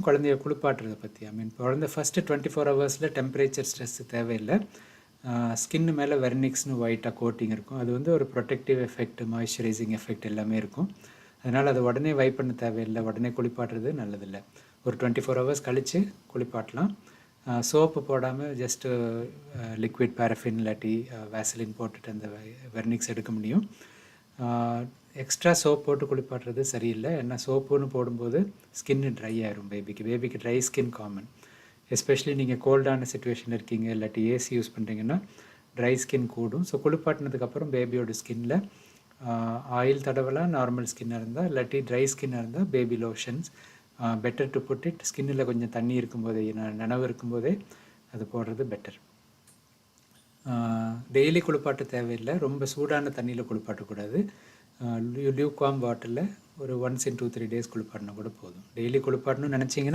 குழந்தைய குளிப்பாட்டுறத பற்றி. குழந்தை ஃபஸ்ட்டு 24 ஹவர்ஸில் டெம்பரேச்சர் ஸ்ட்ரெஸ் தேவையில்லை. ஸ்கின்னு மேலே வெர்னிக்ஸ்னு ஒயிட்டாக கோட்டிங் இருக்கும். அது வந்து ஒரு ப்ரொடெக்டிவ் எஃபெக்ட், மாய்ஸ்சரைசிங் எஃபெக்ட் எல்லாமே இருக்கும். அதனால் அதை உடனே வைப் பண்ண தேவையில்லை, உடனே குளிப்பாட்டுறது நல்லதில்லை. ஒரு 24 ஹவர்ஸ் கழித்து குளிப்பாட்டலாம். சோப்பு போடாமல் ஜஸ்ட்டு லிக்விட் பேரஃபின் இல்லாட்டி வேசலின் போட்டுட்டு அந்த வெர்னிக்ஸ் எடுக்க முடியும். எக்ஸ்ட்ரா சோப் போட்டு குளிப்பாட்டுறது சரியில்லை. ஏன்னா சோப்புன்னு போடும்போது ஸ்கின்னு ட்ரை ஆயிரும் பேபிக்கு ட்ரை ஸ்கின் காமன். எஸ்பெஷலி நீங்கள் கோல்டான சுச்சுவேஷனில் இருக்கீங்க, இல்லாட்டி ஏசி யூஸ் பண்ணுறீங்கன்னா ட்ரை ஸ்கின் கூடும். ஸோ குளிப்பாட்டினதுக்கப்புறம் பேபியோட ஸ்கின்னில் ஆயில் தடவலாம், நார்மல் ஸ்கின்னாக இருந்தால். இல்லாட்டி ட்ரை ஸ்கின்னாக இருந்தால் baby lotions better to put it. ஸ்கின்னில் கொஞ்சம் தண்ணி இருக்கும்போதே, நனவு இருக்கும்போதே அது போடுறது பெட்டர். டெய்லி குளிப்பாட்ட தேவையில்லை. ரொம்ப சூடான தண்ணியில் குளிப்பாட்டக்கூடாது. லியூக்வார்ம் வாட்டரில் ஒரு ஒன்ஸ் இன் 2-3 டேஸ் குளிப்பாட்டினா கூட போதும். டெய்லி குளிப்பாட்டணும்னு நினச்சிங்கன்னா